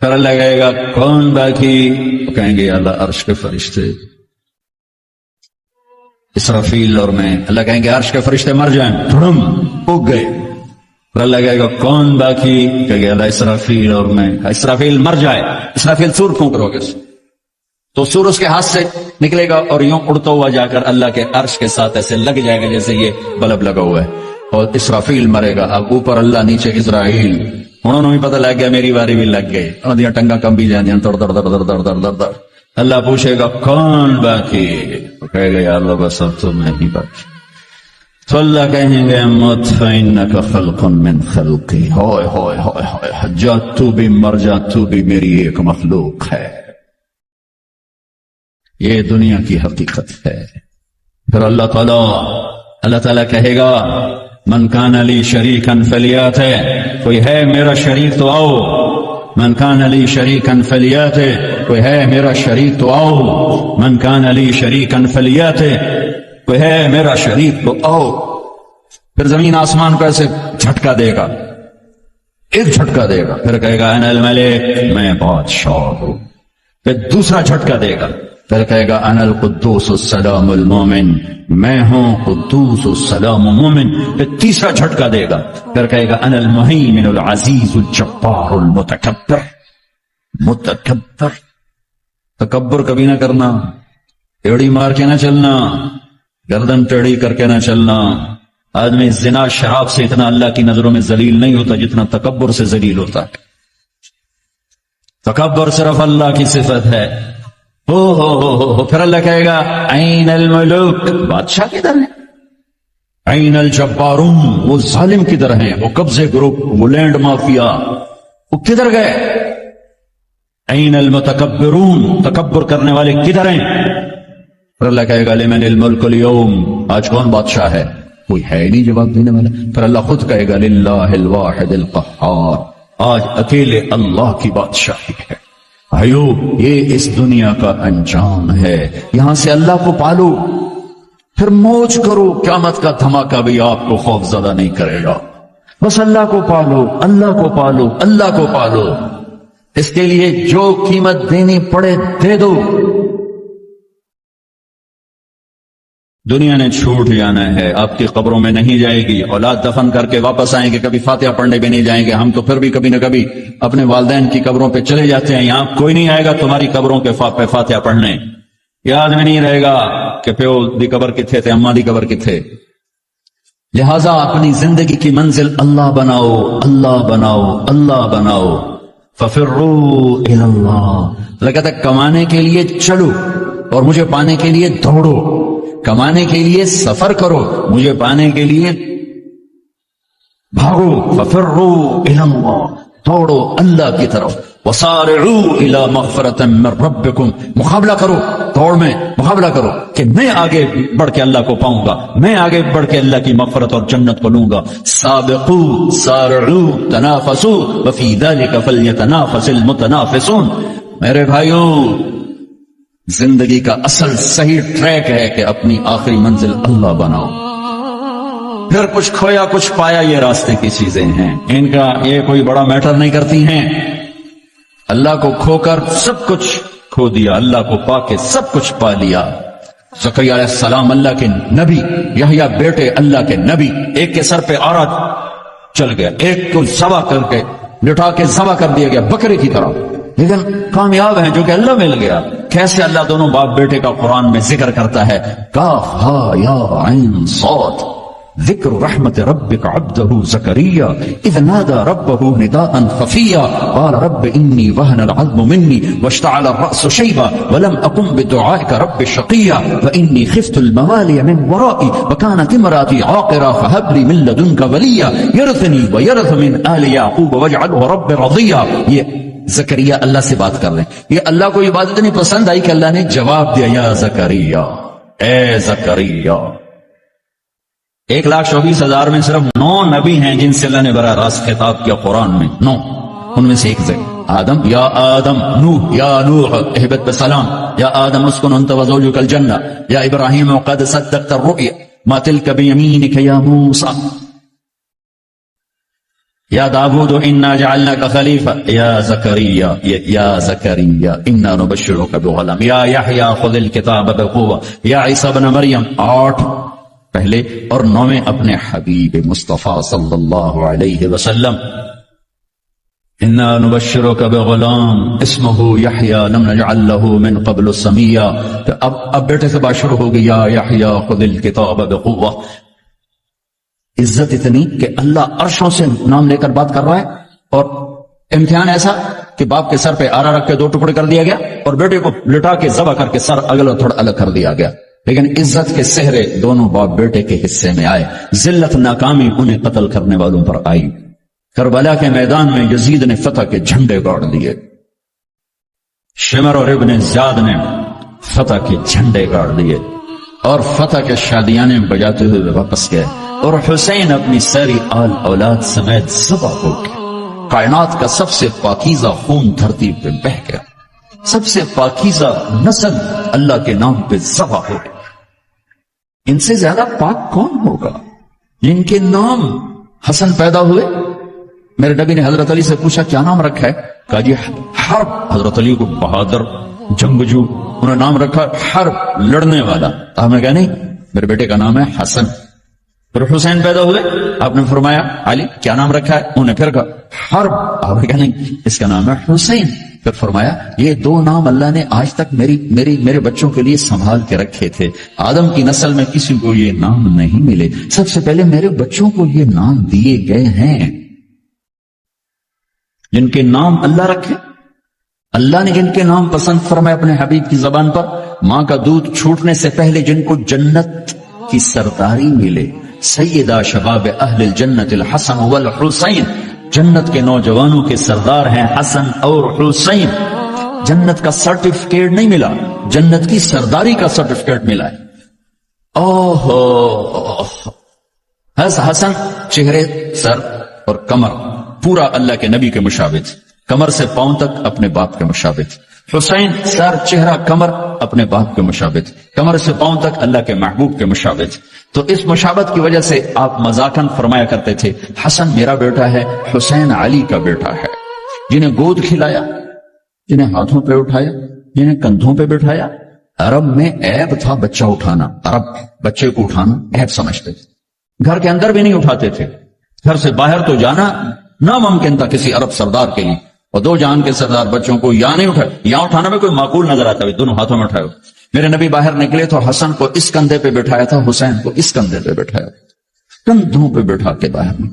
پھر اللہ کہے گا کون باقی؟ کہیں گے یا اللہ عرش کے فرشتے، اسرافیل اور میں. اللہ کہیں گے عرش کے فرشتے مر جائیں، دھڑم اگ گئے. پھر اللہ کہے گا کون باقی؟ کہیں گے اللہ اسرافیل اور میں. اسرافیل مر جائے، اسرافیل سور پھونک رو گے تو سور اس کے ہاتھ سے نکلے گا اور یوں اڑتا ہوا جا کر اللہ کے عرش کے ساتھ ایسے لگ جائے گا جیسے یہ بلب لگا ہوا ہے. اور اسرافیل مرے گا، اب اوپر اللہ، نیچے اسرائیل. انہوں نے پتہ لگ گیا میری باری بھی لگ گئی، اور ٹنگا کم بھی جاندیاں در در در در در در در در. اللہ پوچھے گا کون باقی؟ کہے گا یا اللہ بس اب تو میں ہی باقی. تو اللہ کہیں گے مت فإنک خلق من خلقی، ہوئے ہوئے ہوئے ہوئے، جا تو بھی مر جا، تو بھی میری ایک مخلوق ہے. یہ دنیا کی حقیقت ہے. پھر اللہ تعالیٰ کہے گا من کان لی شریکا فلیات، کوئی ہے میرا شریک تو آؤ. من کان لی شریکا فلیات، کوئی ہے میرا شریک تو آؤ. من کان لی شریکا فلیات، کوئی ہے میرا شریک تو آؤ. پھر زمین آسمان کو ایسے جھٹکا دے گا، ایک جھٹکا دے گا، پھر کہے گا انا الملک، میں بادشاہ ہوں. پھر دوسرا جھٹکا دے گا، پھر کہے گا انا القدوس السلام المومن، میں ہوں قدوس السلام مومن. پھر تیسرا جھٹکا دے گا، پھر کہے گا انا المہیمن العزیز الجبار المتکبر. متکبر، تکبر کبھی نہ کرنا، ایڑی مار کے نہ چلنا، گردن ٹیڑھی کر کے نہ چلنا. آدمی زنا شراب سے اتنا اللہ کی نظروں میں ذلیل نہیں ہوتا جتنا تکبر سے ذلیل ہوتا ہے. تکبر صرف اللہ کی صفت ہے. ہو پھر اللہ کہے گا این الملوک، بادشاہ کدھر ہے؟ عین الجبارون، وہ ظالم کدھر ہیں، وہ قبضے گروپ، وہ لینڈ مافیا، وہ کدھر گئے؟ عین المتکبرون، تکبر کرنے والے کدھر ہیں؟ پھر اللہ کہے گا لمن الملک اليوم، آج کون بادشاہ ہے؟ کوئی ہے نہیں جواب دینے والا۔ پھر اللہ خود کہے گا للہ الواحد القہار، آج اکیلے اللہ کی بادشاہی ہے۔ بھائیو، یہ اس دنیا کا انجام ہے، یہاں سے اللہ کو پالو، پھر موج کرو، قیامت کا دھماکہ بھی آپ کو خوف زدہ نہیں کرے گا۔ بس اللہ کو پالو، اللہ کو پالو، اللہ کو پالو، اس کے لیے جو قیمت دینی پڑے دے دو۔ دنیا نے چھوٹ جانا ہے، آپ کی قبروں میں نہیں جائے گی، اولاد دفن کر کے واپس آئیں گے، کبھی فاتحہ پڑھنے بھی نہیں جائیں گے۔ ہم تو پھر بھی کبھی نہ کبھی اپنے والدین کی قبروں پہ چلے جاتے ہیں، یہاں کوئی نہیں آئے گا تمہاری قبروں کے پہ فاتحہ پڑھنے، یاد میں نہیں رہے گا کہ پیو دی قبر کتھے تھے، اماں دی قبر کتھے۔ لہذا اپنی زندگی کی منزل اللہ بناؤ، اللہ بناؤ، اللہ بناؤ۔ ففروا الی اللہ، کہتا ہے کمانے کے لیے چلو اور مجھے پانے کے لیے دوڑو، کمانے کے لیے سفر کرو، مجھے پانے کے لیے بھاگو۔ ففروا الی اللہ، دوڑو اللہ کی طرف۔ وسارعوا الی مغفرۃ من ربکم، مقابلہ کرو، دوڑ میں مقابلہ کرو کہ میں آگے بڑھ کے اللہ کو پاؤں گا، میں آگے بڑھ کے اللہ کی مغفرت اور جنت کو لوں گا۔ سابقوا سارعوا تنافسوا وفی ذلک فلیتنافس المتنافسون۔ میرے بھائیو، زندگی کا اصل صحیح ٹریک ہے کہ اپنی آخری منزل اللہ بناؤ، پھر کچھ کھویا کچھ پایا یہ راستے کی چیزیں ہیں، ان کا یہ کوئی بڑا میٹر نہیں کرتی ہیں۔ اللہ کو کھو کر سب کچھ کھو دیا، اللہ کو پا کے سب کچھ پا لیا۔ زکریا علیہ السلام اللہ کے نبی، یحییٰ بیٹے اللہ کے نبی، ایک کے سر پہ آرا چل گیا، ایک کو ذبح کر کے لٹا کے ذبح کر دیا گیا بکرے کی طرح، لیکن کامیاب ہیں جو کہ اللہ مل گیا۔ کیسے اللہ دونوں باپ بیٹے کا قرآن میں ذکر کرتا ہے، کاف ہا یا عین صاد، ذکر رحمت ربک عبدہ زکریا اذ نادى ربه نداء خفیا قال رب انی وهن العظم منی واشتعل الرأس شیبا ولم اقم بدعائک رب شقیا وانی خفت الموالي من ورائي وكانت امرأتي عاقرا فهب لي من لدنك وليا يرثني ويرث من آل يعقوب واجعله رب رضيا۔ یہ زکریا اللہ سے بات کر رہے ہیں، یہ اللہ کو یہ بات اتنی پسند آئی کہ اللہ نے جواب دیا، یا زکریا، اے زکریا۔ 1,24,000 میں صرف 9 نبی ہیں جن سے اللہ نے براہ راست خطاب کیا قرآن میں، 9، ان میں سے ایک آدم، یا آدم، نوح، یا نوح اہبت بسلام، یا آدم اسکن انت وزوجک الجنہ، یا ابراہیم قد صدقت الرؤیا ما تلک بیمینک یا موسیٰ، یا داود انا جعلناک خلیفہ، یا زکریا، یا زکریا انا نبشرک بغلام، یا یحییٰ خذ الکتاب بقوہ، یا عیسیٰ ابن مریم۔ 8 پہلے اور 9 اپنے حبیب مصطفیٰ صلی اللہ علیہ وسلم۔ انا نبشرک بغلام اسمہ یحییٰ لم نجعل له من قبل سمیا۔ اب بیٹے سے بات شروع ہو گئی، یا یحییٰ خذ الکتاب بقوہ۔ عزت اتنی کہ اللہ عرشوں سے نام لے کر بات کر رہا ہے، اور امتحان ایسا کہ باپ کے سر پہ آرا رکھ کے 2 ٹکڑے کر دیا گیا اور بیٹے کو لٹا کے ذبح کر کے سر اگلا تھوڑا الگ کر دیا گیا، لیکن عزت کے سہرے دونوں باپ بیٹے کے حصے میں آئے۔ ذلت ناکامی انہیں قتل کرنے والوں پر آئی۔ کربلا کے میدان میں یزید نے فتح کے جھنڈے گاڑ دیے، شمر اور ابن زیاد نے فتح کے جھنڈے گاڑ دیے اور فتح کے شادیانے بجاتے ہوئے واپس گئے، اور حسین اپنی ساری آل اولاد سمیت ذبح ہو گئے۔ کائنات کا سب سے پاکیزہ خون دھرتی پہ بہہ گیا، سب سے پاکیزہ نسل اللہ کے نام پہ ذبح ہو گئی۔ ان سے زیادہ پاک کون ہوگا؟ جن کے نام حسن پیدا ہوئے۔ میرے نبی نے حضرت علی سے پوچھا کیا نام رکھا ہے؟ کہا جی حرب۔ حضرت علی کو بہادر جنگجو، انہوں نے نام رکھا حرب، لڑنے والا۔ آپ نے کہا نہیں، میرے بیٹے کا نام ہے حسن۔ پھر حسین پیدا ہوئے، آپ نے فرمایا علی کیا نام رکھا ہے؟ انہوں نے پھر کہا حرب۔ آپ نے کہا نہیں، اس کا نام ہے حسین۔ پھر فرمایا یہ 2 نام اللہ نے آج تک میرے بچوں کے لیے سنبھال کے رکھے تھے، آدم کی نسل میں کسی کو یہ نام نہیں ملے، سب سے پہلے میرے بچوں کو یہ نام دیے گئے ہیں۔ جن کے نام اللہ رکھے، اللہ نے جن کے نام پسند فرمائے اپنے حبیب کی زبان پر، ماں کا دودھ چھوٹنے سے پہلے جن کو جنت کی سرداری ملے، سیدہ شباب اہل الجنت الحسن والحسین، جنت کے نوجوانوں کے سردار ہیں حسن اور حسین۔ جنت کا سرٹیفکیٹ نہیں ملا، جنت کی سرداری کا سرٹیفکیٹ ملا ہے۔ حسن چہرے، سر اور کمر پورا اللہ کے نبی کے مشابہ تھے، کمر سے پاؤں تک اپنے باپ کے مشابہ تھے۔ حسین سر، چہرہ، کمر اپنے باپ کے مشابہ تھے، کمر سے پاؤں تک اللہ کے محبوب کے مشابہ تھے۔ تو اس مشابہت کی وجہ سے آپ مذاقاً فرمایا کرتے تھے حسن میرا بیٹا ہے، حسین علی کا بیٹا ہے۔ جنہیں گود کھلایا، جنہیں ہاتھوں پہ اٹھایا، جنہیں کندھوں پہ بٹھایا۔ عرب میں عیب تھا بچہ اٹھانا، عرب بچے کو اٹھانا عیب سمجھتے تھے، گھر کے اندر بھی نہیں اٹھاتے تھے، گھر سے باہر تو جانا ناممکن تھا کسی عرب سردار کے لیے، اور دو جہان کے سردار بچوں کو یہاں نہیں اٹھائے، یہاں اٹھانا میں کوئی معقول نظر آتا ہے، دونوں ہاتھوں میں اٹھائے۔ میرے نبی باہر نکلے تو حسن کو اس کندھے پہ بٹھایا تھا، حسین کو اس کندھے پہ بٹھایا تھا، کندھوں پہ بٹھا کے باہر میں۔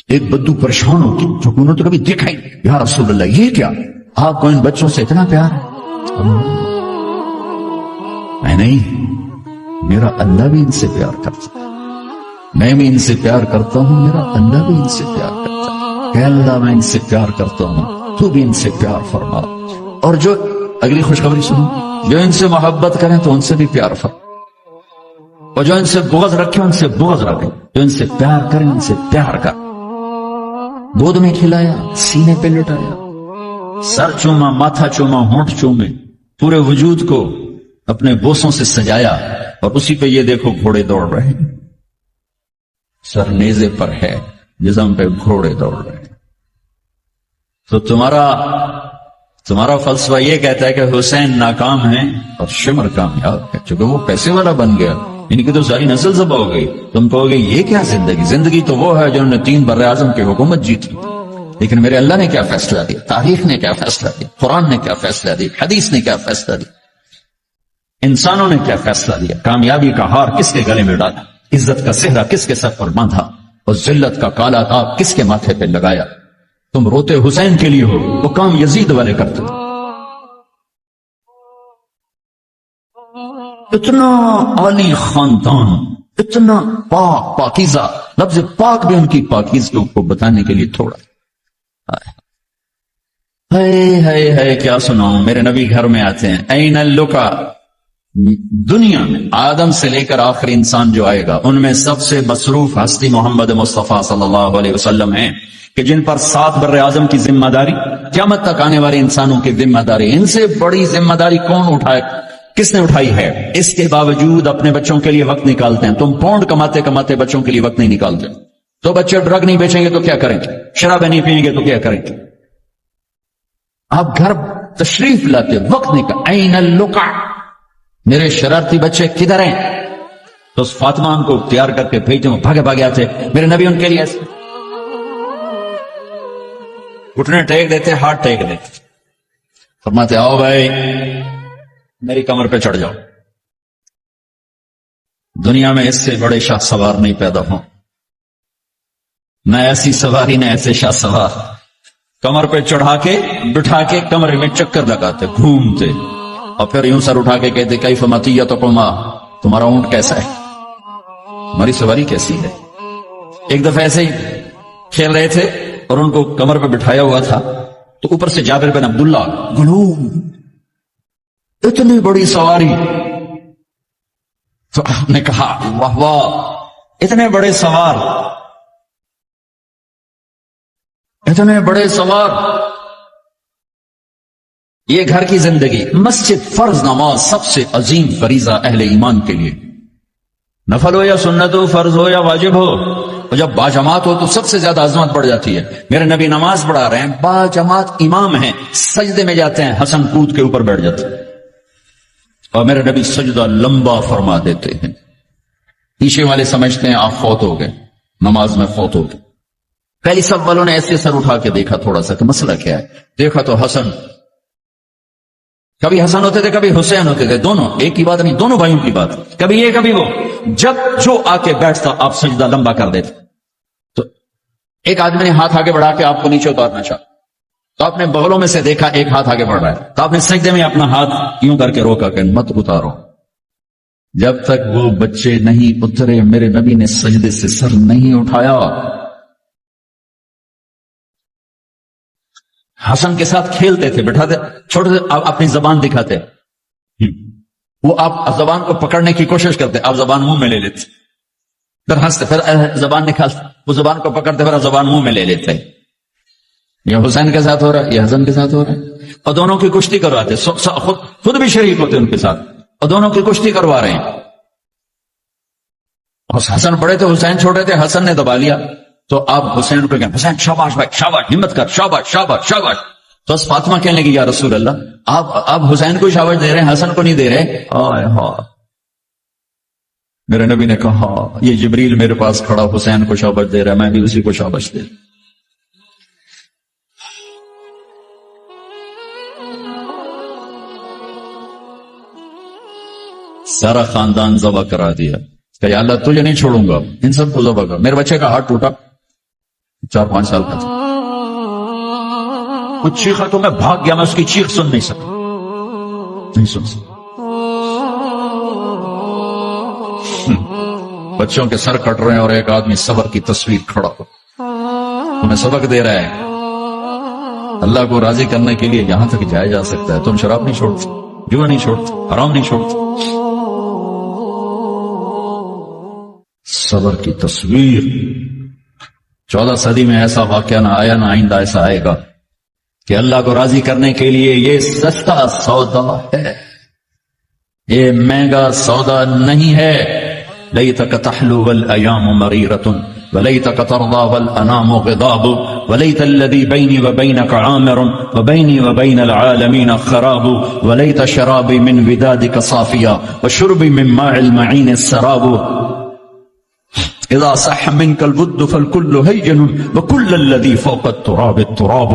ایک بدو پریشان ہوتی جو انہوں نے تو کبھی دیکھا ہی نہیں، یا رسول اللہ یہ کیا، آپ کو ان بچوں سے اتنا پیار ہے؟ میں نہیں، میرا اللہ بھی ان سے پیار کرتا ہے، میں بھی ان سے پیار کرتا ہوں، میرا اللہ بھی ان سے پیار کرتا ہے، کہ اللہ میں ان سے پیار کرتا ہوں، تو بھی ان سے پیار فرما۔ اور جو اگلی خوشخبری سنو، جو ان سے محبت کریں تو ان سے بھی پیار فرما، اور جو ان سے بغض رکھیں ان سے بغض رکھیں، جو ان سے پیار کریں ان سے پیار کر۔ گود میں کھلایا، سینے پہ لٹایا، سر چوما، ماتھا چوما، ہونٹ چومے، پورے وجود کو اپنے بوسوں سے سجایا، اور اسی پہ یہ دیکھو گھوڑے دوڑ رہے ہیں، سر نیزے پر ہے، جسم پہ گھوڑے دوڑ رہے ہیں۔ تو تمہارا فلسفہ یہ کہتا ہے کہ حسین ناکام ہے اور شمر کامیاب ہے، چونکہ وہ پیسے والا بن گیا، ان کی تو ساری نسل ذبح ہو گئی۔ تم کہو گے یہ کیا زندگی، زندگی تو وہ ہے جنہوں نے 3 بر اعظم کی حکومت جیتی۔ لیکن میرے اللہ نے کیا فیصلہ دیا، تاریخ نے کیا فیصلہ دیا، قرآن نے کیا فیصلہ دیا، حدیث نے کیا فیصلہ دیا، انسانوں نے کیا فیصلہ دیا، کامیابی کا ہار کس کے گلے میں ڈالا، عزت کا صحرا کس کے سر پر باندھا، اور ذلت کا کالا تاج کس کے ماتھے پہ لگایا۔ تم روتے حسین کے لیے ہو، وہ کام یزید والے کرتے۔ اتنا عالی خاندان، اتنا پاک پاکیزہ، لفظ پاک بھی ان کی پاکیزگی کو بتانے کے لیے تھوڑا ہے کیا سناؤں۔ میرے نبی گھر میں آتے ہیں، این اللقا، دنیا میں آدم سے لے کر آخری انسان جو آئے گا ان میں سب سے مصروف ہستی محمد مصطفیٰ صلی اللہ علیہ وسلم ہیں، کہ جن پر 7 بر اعظم کی ذمہ داری، قیامت تک آنے والے انسانوں کی ذمہ داری، ان سے بڑی ذمہ داری کون اٹھائے، کس نے اٹھائی ہے؟ اس کے باوجود اپنے بچوں کے لیے وقت نکالتے ہیں۔ تم پاؤنڈ کماتے کماتے بچوں کے لیے وقت نہیں نکالتے۔ تو بچے ڈرگ نہیں بیچیں گے تو کیا کریں گے، شرابیں نہیں پئیں گے تو کیا کریں گے؟ آپ گھر تشریف لاتے، وقت نکال، این اللقا، میرے شرارتی بچے کدھر ہیں؟ تو اس فاطمہ کو تیار کر کے بھیجتے ہیں، بھاگے بھاگے آتے۔ میرے نبی ان کے لیے ایسے گھٹنے ٹیک دیتے، ہاتھ ٹیک دیتے، فرماتے آؤ بھائی میری کمر پہ چڑھ جاؤ، دنیا میں اس سے بڑے شاہ سوار نہیں پیدا ہوں، نہ ایسی سواری نہ ایسے شاہ سوار۔ کمر پہ چڑھا کے بٹھا کے کمرے میں چکر لگاتے، گھومتے، اور پھر یوں سر اٹھا کے کہتے کیف مطیتکما، تمہارا اونٹ کیسا ہے، ہماری سواری کیسی ہے۔ ایک دفعہ ایسے ہی کھیل رہے تھے اور ان کو کمر پہ بٹھایا ہوا تھا، تو اوپر سے جابر بن عبداللہ گلوم، اتنی بڑی سواری۔ تو آپ نے کہا واہ واہ، اتنے بڑے سوار، اتنے بڑے سوار۔ یہ گھر کی زندگی، مسجد، فرض نماز سب سے عظیم فریضہ اہل ایمان کے لیے، نفل ہو یا سنت ہو، فرض ہو یا واجب ہو، اور جب باجماعت ہو تو سب سے زیادہ عظمت بڑھ جاتی ہے۔ میرے نبی نماز پڑھا رہے ہیں، باجماعت امام ہیں، سجدے میں جاتے ہیں، حسن کود کے اوپر بیٹھ جاتے ہیں، اور میرے نبی سجدہ لمبا فرما دیتے ہیں۔ پیچھے والے سمجھتے ہیں آپ فوت ہو گئے، نماز میں فوت ہو گئے۔ پہلی سب والوں نے ایسے سر اٹھا کے دیکھا تھوڑا سا کہ مسئلہ کیا ہے، دیکھا تو حسن، کبھی حسن ہوتے تھے کبھی حسین ہوتے تھے، دونوں ایک کی بات نہیں، دونوں بھائیوں کی بات، کبھی یہ کبھی وہ۔ جب جو آ کے بیٹھتا آپ سجدہ لمبا کر دیتے۔ تو ایک آدمی نے ہاتھ آگے بڑھا کے آپ کو نیچے اتارنا چاہا، تو آپ نے بغلوں میں سے دیکھا ایک ہاتھ آگے بڑھ رہا ہے، تو آپ نے سجدے میں اپنا ہاتھ یوں کر کے روکا کہ مت اتارو، جب تک وہ بچے نہیں اترے میرے نبی نے سجدے سے سر نہیں اٹھایا. حسن کے ساتھ کھیلتے تھے, بٹھاتے, چھوٹے سے اپنی زبان دکھاتے, وہ آپ زبان کو پکڑنے کی کوشش کرتے, آپ زبان منہ میں لے لیتے, پھر ہنستے, پھر زبان نکالتے, وہ زبان کو پکڑتے, پھر زبان منہ میں لے لیتے. یہ حسین کے ساتھ ہو رہا ہے, یہ حسن کے ساتھ ہو رہا ہے, اور دونوں کی کشتی کرواتے, خود بھی شریک ہوتے ان کے ساتھ, اور دونوں کی کشتی کروا رہے ہیں. حسن بڑے تھے, حسین چھوٹے تھے, حسن نے دبا لیا تو آپ حسین کو کہیں, حسین شاباش بھائی, شاباش, ہمت کر, شاباش شاباش شاباش. تو فاطمہ کہنے لگی, یا رسول اللہ آپ حسین کو شاباش دے رہے ہیں, حسن کو نہیں دے رہے. میرے نبی نے کہا, یہ جبریل میرے پاس کھڑا حسین کو شاباش دے رہا ہے, میں بھی اسی کو شاباش دے رہا. سارا خاندان ذبح کرا دیا کہ یا اللہ تجھے نہیں چھوڑوں گا, ان سب کو ذبح کر. میرے بچے کا ہاتھ ٹوٹا, 4-5 سال کا تھا, کچھ چیخا تو میں بھاگ گیا, میں اس کی چیخ سن نہیں سکتا, نہیں سن سکتا. بچوں کے سر کٹ رہے ہیں اور ایک آدمی صبر کی تصویر کھڑا ہو تمہیں سبق دے رہا ہے. اللہ کو راضی کرنے کے لیے یہاں تک جایا جا سکتا ہے. تم شراب نہیں چھوڑتے, جوا نہیں چھوڑتے, حرام نہیں چھوڑتے. صبر کی تصویر. 14 صدی میں ایسا واقعہ نہ آیا, نہ آئندہ ایسا آئے گا کہ اللہ کو راضی کرنے کے لیے یہ سستا سودا ہے, یہ مہنگا سودا نہیں ہے. لیتک تحلو والایام مریرۃ ولیتک ترضى والانام غضاب ولیت الذی بینی وبینک عامر وبینی وبین العالمین خراب ولیت شرابی من ودادک صافیا وشربی من ماء المعین السراب اذا صح منك الود فالكل هين وكل الذي فوق التراب التراب.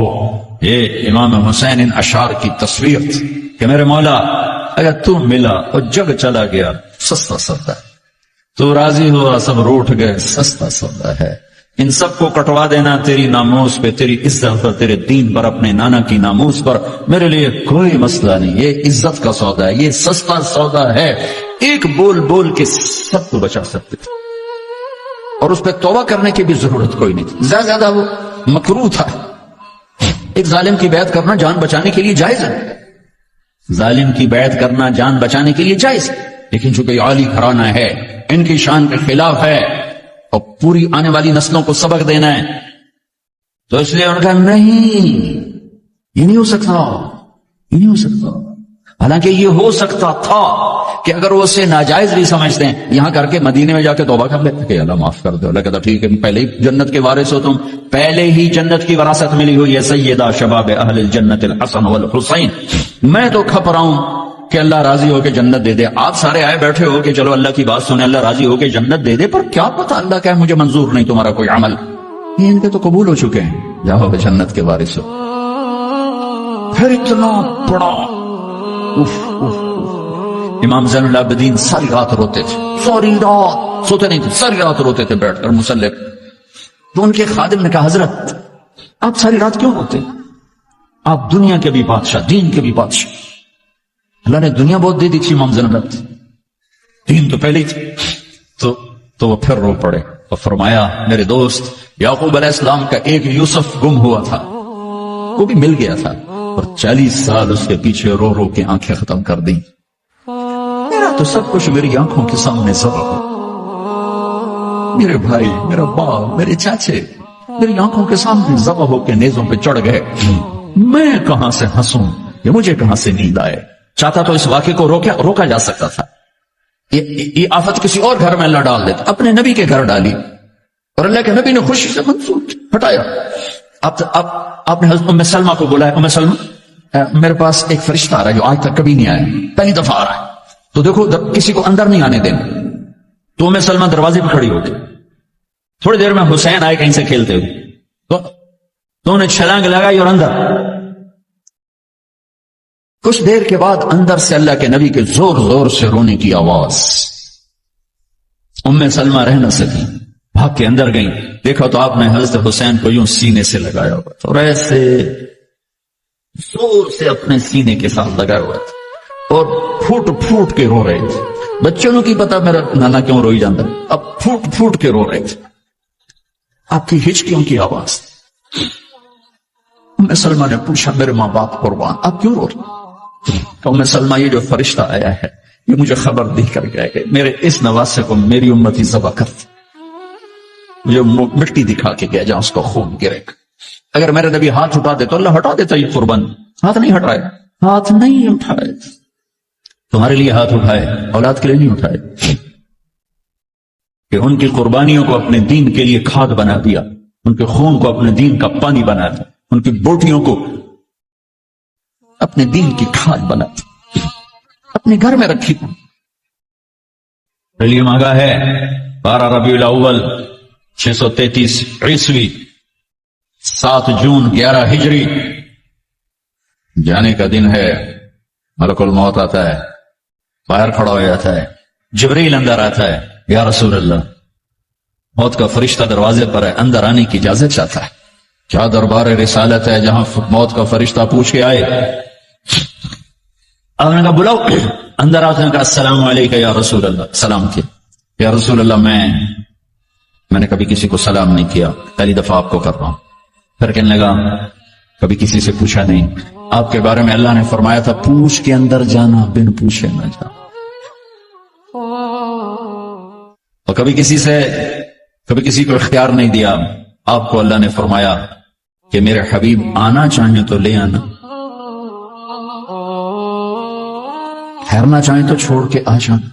یہ امام حسین ان اشعار کی تصویر تھی کہ میرے مولا اگر تو ملا اور جگ چلا گیا, سستا سودا ہے. تو راضی ہوا, سب روٹ گئے, سستا سودا ہے. ان سب کو کٹوا دینا تیری ناموس پہ, تیری عزت پر, تیرے دین پر, اپنے نانا کی ناموس پر, میرے لیے کوئی مسئلہ نہیں. یہ عزت کا سودا ہے, یہ سستا سودا ہے. ایک بول بول کے سب کو بچا سکتے تھے, اور اس پہ توبہ کرنے کی بھی ضرورت کوئی نہیں تھی. زیادہ وہ مکروہ تھا. ایک ظالم کی بیعت کرنا جان بچانے کے لیے جائز ہے, ظالم کی بیعت کرنا جان بچانے کے لیے جائز ہے, لیکن چونکہ یہ عالی گھرانہ ہے, ان کی شان کے خلاف ہے, اور پوری آنے والی نسلوں کو سبق دینا ہے, تو اس لیے ان کا نہیں, یہ نہیں ہو سکتا, یہ نہیں ہو سکتا. حالانکہ یہ ہو سکتا تھا کہ اگر وہ اسے ناجائز بھی سمجھتے ہیں, یہاں کر کے مدینے میں جا کے توبہ کر لیتے کہ اللہ معاف کر دو. اللہ کہتا ٹھیک ہے, پہلے ہی جنت کے وارث ہو تم, پہلے ہی جنت کی وراثت ملی ہوئی ہے. سیدہ شباب اہل الجنت الحسن والحسین. میں تو کھپ رہا ہوں کہ اللہ راضی ہو کے جنت دے دے. آپ سارے آئے بیٹھے ہو کہ چلو اللہ کی بات سنیں, اللہ راضی ہو کے جنت دے دے, پر کیا پتا اللہ کہے مجھے منظور نہیں تمہارا کوئی عمل. یہ ان کے تو قبول ہو چکے ہیں, جاؤ جنت کے وارث ہو. پھر اتنا بڑا امام زین العابدین ساری رات روتے تھے, ساری رات سوتے نہیں تھے, ساری رات روتے تھے بیٹھ کر مصلی. تو ان کے خادم نے کہا, حضرت آپ ساری رات کیوں روتے؟ آپ دنیا کے بھی بادشاہ, دین کے بھی بادشاہ, اللہ نے دنیا بہت دے دی تھی امام زین العابدین, دین تو پہلے ہی تھی. تو وہ پھر رو پڑے اور فرمایا, میرے دوست یعقوب علیہ السلام کا ایک یوسف گم ہوا تھا, وہ بھی مل گیا تھا, اور 40 سال اس کے پیچھے رو رو کے آنکھیں ختم کر دی. میرا تو سب کچھ میری آنکھوں کے سامنے ذبح ہو, میرے بھائی, میرا باپ, میرے چاچے میری آنکھوں کے سامنے ذبح ہو کے نیزوں پہ چڑھ گئے. میں کہاں سے ہنسوں, یہ مجھے کہاں سے نیند آئے. چاہتا تو اس واقعے کو روکا جا سکتا تھا. یہ آفت کسی اور گھر میں اللہ ڈال دیتا, اپنے نبی کے گھر ڈالی, اور اللہ کے نبی نے خوشی سے منسوخ ہٹایا. آپ نے حضرت ام سلمہ کو بولا ہے, ام سلمہ میرے پاس ایک فرشتہ آ رہا ہے جو آج تک کبھی نہیں آیا, پہلی دفعہ آ رہا ہے, تو دیکھو کسی کو اندر نہیں آنے دینا. تو ام سلمہ دروازے پہ کھڑی ہو گئی. تھوڑی دیر میں حسین آئے کہیں سے کھیلتے ہوئے, تو انہیں چھلانگ لگائی اور اندر. کچھ دیر کے بعد اندر سے اللہ کے نبی کے زور زور سے رونے کی آواز. ام سلمہ رہ نہ سکی, بھاگ کے اندر گئیں. دیکھا تو آپ نے حضرت حسین کو یوں سینے سے لگایا ہوا تھا, اور ایسے زور سے اپنے سینے کے ساتھ لگایا ہوا تھا. اور پھوٹ پھوٹ کے رو رہے تھے. بچوں کو کی پتا میرا نانا کیوں روئی جاتا ہے, اب پھوٹ پھوٹ کے رو رہے تھے. آپ کی ہچکیوں کی آواز. ام سلمہ نے پوچھا میرے ماں باپ قربان آپ کیوں رو رہے؟ تو ام سلمہ یہ جو فرشتہ آیا ہے یہ مجھے خبر دے کر گیا کہ میرے اس نواسے کو میری امتی ذبح کرتی, مجھے مٹی دکھا کے گیا جہاں اس کو خون گرے گا. اگر میرے نبی ہاتھ اٹھا دے تو اللہ ہٹا دیتا یہ قربان. ہاتھ نہیں ہٹائے, ہاتھ نہیں اٹھائے. تمہارے لیے ہاتھ اٹھائے, اولاد کے لیے نہیں اٹھائے, کہ ان کی قربانیوں کو اپنے دین کے لیے کھاد بنا دیا, ان کے خون کو اپنے دین کا پانی بنا دیا, ان کی بوٹیوں کو اپنے دین کی کھاد بنا دی, اپنے گھر میں رکھی تھی. لیے مانگا ہے 12 ربیع الاول 633 عیسوی 7 جون 11 ہجری جانے کا دن ہے. ملک الموت آتا ہے, باہر کھڑا ہو جاتا ہے, جبریل اندر آتا ہے, یا رسول اللہ موت کا فرشتہ دروازے پر ہے, اندر آنے کی اجازت چاہتا ہے. کیا دربار رسالت ہے جہاں موت کا فرشتہ پوچھ کے آئے. آپ نے کہا بلاؤ. اندر آتے ہیں کہا السلام علیکم یا رسول اللہ. سلام کیا, یا رسول اللہ میں نے کبھی کسی کو سلام نہیں کیا, پہلی دفعہ آپ کو کر رہا ہوں. پھر کہنے لگا کبھی کسی سے پوچھا نہیں, آپ کے بارے میں اللہ نے فرمایا تھا پوچھ کے اندر جانا بن پوچھے نہ جا. اور کبھی کسی کو اختیار نہیں دیا. آپ کو اللہ نے فرمایا کہ میرے حبیب آنا چاہیں تو لے آنا, ٹھہرنا چاہیں تو چھوڑ کے آ جانا.